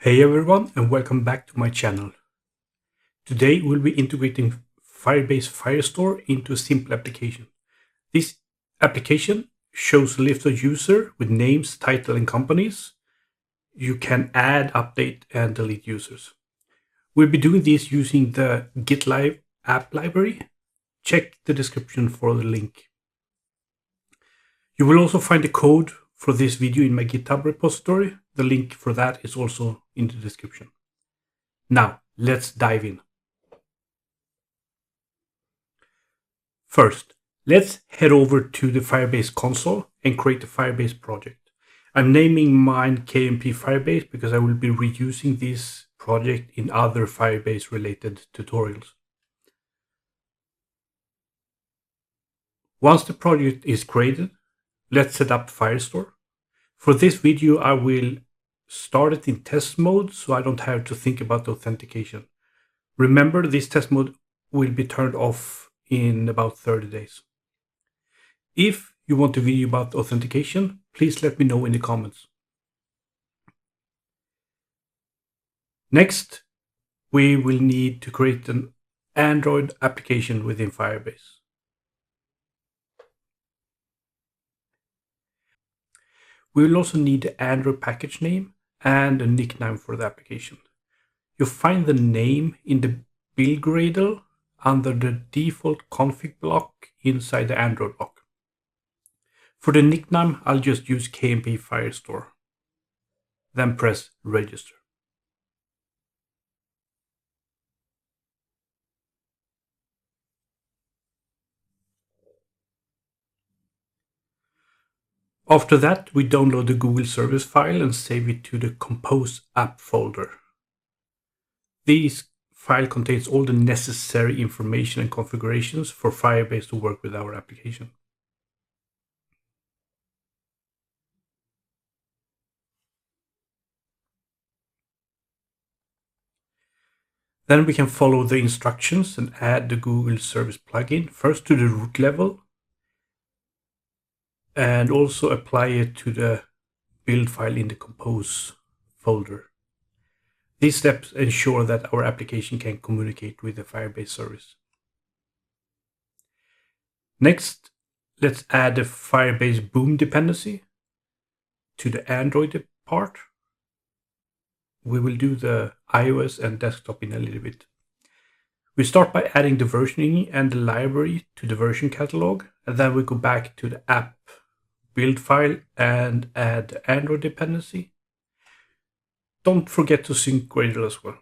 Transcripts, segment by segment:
Hey everyone, and welcome back to my channel. Today we'll be integrating Firebase Firestore into a simple application. This application shows a list of users with names, title, and companies. You can add, update, and delete users. We'll be doing this using the GitLiveApp library. Check the description for the link. You will also find the code for this video in my GitHub repository. The link for that is also in the description. Now, let's dive in. First, let's head over to the Firebase console and create a Firebase project. I'm naming mine KMP Firebase because I will be reusing this project in other Firebase related tutorials. Once the project is created, let's set up Firestore. For this video, I will start it in test mode so I don't have to think about authentication. Remember, this test mode will be turned off in about 30 days. If you want a video about authentication, please let me know in the comments. Next, we will need to create an Android application within Firebase. We will also need the Android package name and a nickname for the application. You'll find the name in the build Gradle under the default config block inside the Android block. For the nickname, I'll just use KMP Firestore. Then press register. After that, we download the Google service file and save it to the compose app folder. This file contains all the necessary information and configurations for Firebase to work with our application. Then we can follow the instructions and add the Google Service plugin, first to the root level, and also apply it to the build file in the compose folder. These steps ensure that our application can communicate with the Firebase service. Next, let's add the Firebase Boom dependency to the Android part. We will do the iOS and desktop in a little bit. We start by adding the versioning and the library to the version catalog, and then we go back to the app build file and add the Android dependency. Don't forget to sync Gradle as well.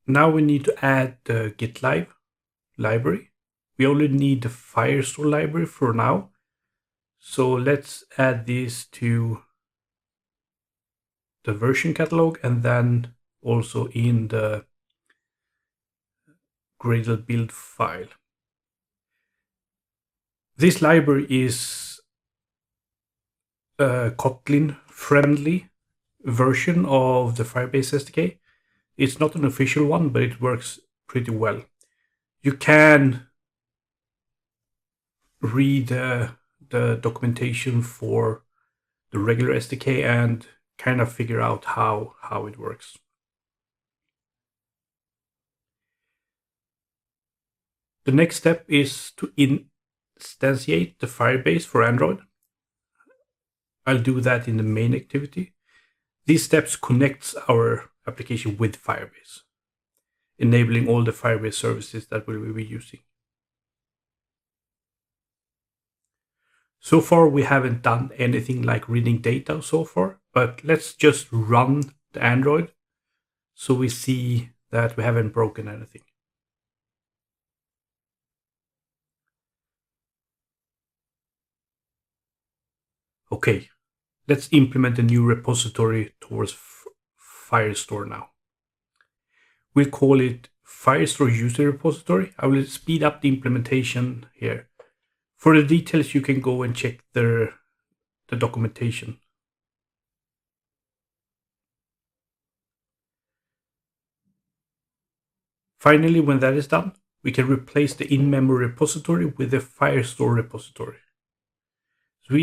Now we need to add the GitLive library. We only need the Firestore library for now. So let's add this to the version catalog and then also in the Gradle build file. This library is a Kotlin friendly version of the Firebase SDK. It's not an official one, but it works pretty well. You can read the documentation for the regular SDK and kind of figure out how it works. The next step is to instantiate the Firebase for Android. I'll do that in the main activity. These steps connects our application with Firebase, enabling all the Firebase services that we will be using. So far, we haven't done anything like reading data so far, but let's just run the Android so we see that we haven't broken anything. Okay, let's implement a new repository towards Firestore now. We'll call it Firestore user repository. I will speed up the implementation here. For the details, you can go and check the documentation. Finally, when that is done, we can replace the in-memory repository with the Firestore repository. So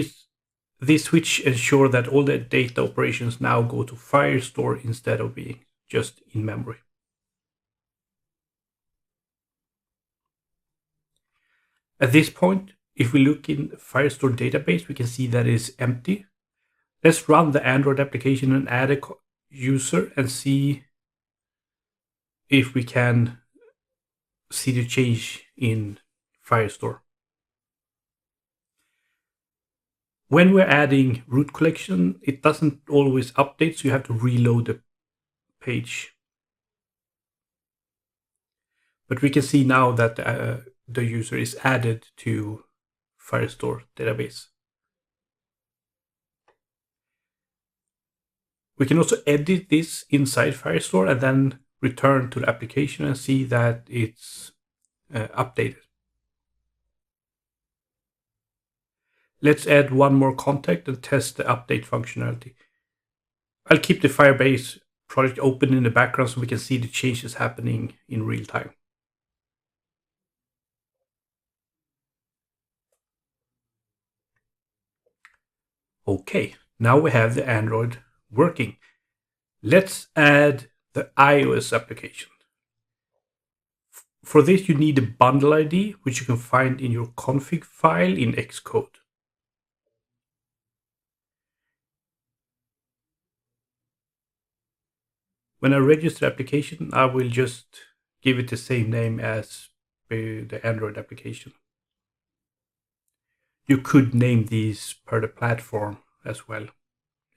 this switch ensures that all the data operations now go to Firestore instead of being just in memory. At this point, if we look in Firestore database, we can see that it's empty. Let's run the Android application and add a user and see if we can see the change in Firestore. When we're adding root collection, it doesn't always update, so you have to reload the page. But we can see now that the user is added to Firestore database. We can also edit this inside Firestore and then return to the application and see that it's updated. Let's add one more contact and test the update functionality. I'll keep the Firebase project open in the background so we can see the changes happening in real time. Okay, now we have the Android working. Let's add the iOS application. For this, you need a bundle ID, which you can find in your config file in Xcode. When I register the application, I will just give it the same name as the Android application. You could name these per the platform as well,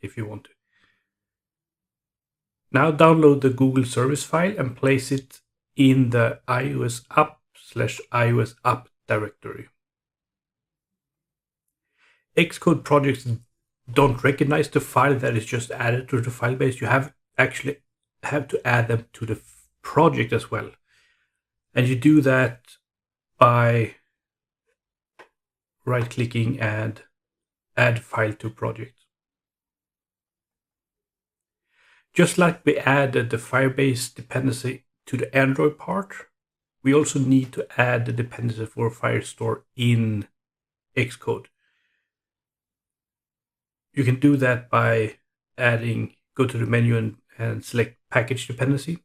if you want to. Now download the Google service file and place it in the iOS app/iOS app directory. Xcode projects don't recognize the file that is just added to the file base. You have to add them to the project as well. And you do that by right-clicking and add file to project. Just like we added the Firebase dependency to the Android part, we also need to add the dependency for Firestore in Xcode. You can do that by go to the menu and select package dependency.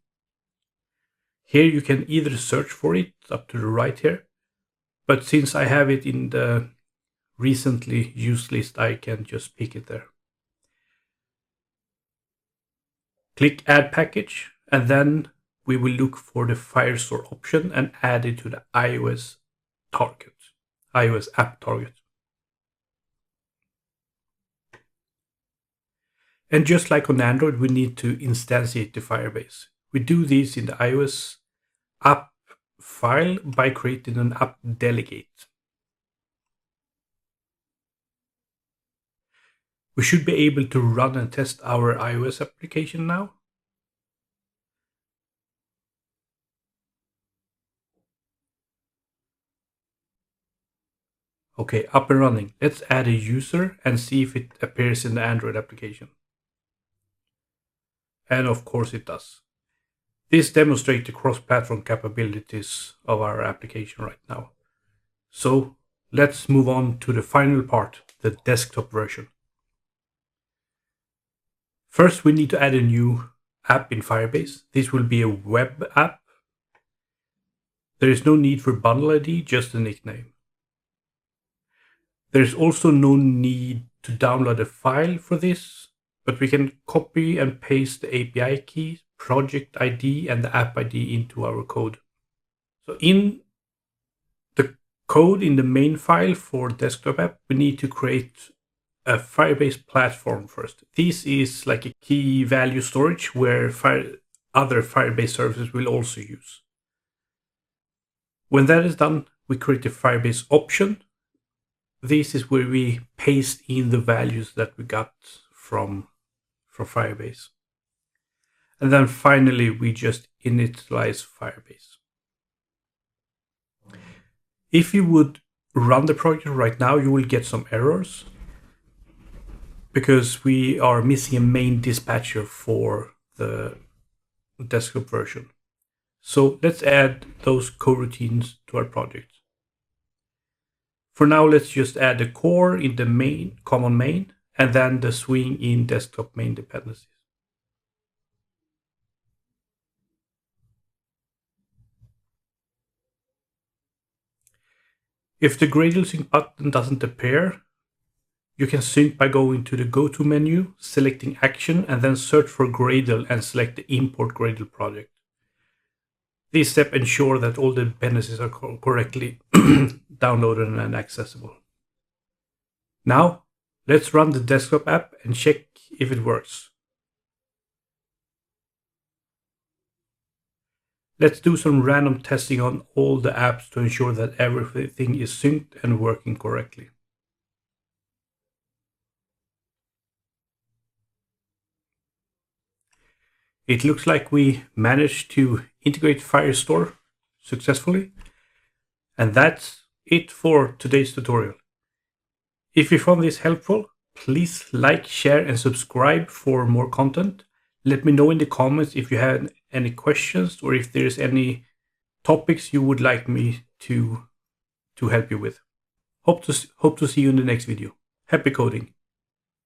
Here you can either search for it up to the right here, but since I have it in the recently used list, I can just pick it there. Click add package, and then we will look for the Firestore option and add it to the iOS app target. And just like on Android, we need to instantiate the Firebase. We do this in the iOS app file by creating an app delegate. We should be able to run and test our iOS application now. Okay, up and running. Let's add a user and see if it appears in the Android application. And of course it does. This demonstrates the cross-platform capabilities of our application right now. So let's move on to the final part, the desktop version. First, we need to add a new app in Firebase. This will be a web app. There is no need for bundle ID, just a nickname. There is also no need to download a file for this, but we can copy and paste the API key, project ID, and the app ID into our code. So in the code in the main file for desktop app, we need to create a Firebase platform first. This is like a key value storage where other Firebase services will also use. When that is done, we create a Firebase option. This is where we paste in the values that we got from Firebase. And then finally, we just initialize Firebase. If you would run the project right now, you will get some errors because we are missing a main dispatcher for the desktop version. So let's add those coroutines to our project. For now, let's just add the core in the main, common main, and then the swing in desktop main dependencies. If the Gradle sync button doesn't appear, you can sync by going to the Go-To menu, selecting Action, and then search for Gradle and select the Import Gradle project. These steps ensure that all the dependencies are correctly downloaded and accessible. Now, let's run the desktop app and check if it works. Let's do some random testing on all the apps to ensure that everything is synced and working correctly. It looks like we managed to integrate Firestore successfully. And that's it for today's tutorial. If you found this helpful, please like, share, and subscribe for more content. Let me know in the comments if you have any questions or if there's any topics you would like me to help you with. Hope to see you in the next video. Happy coding!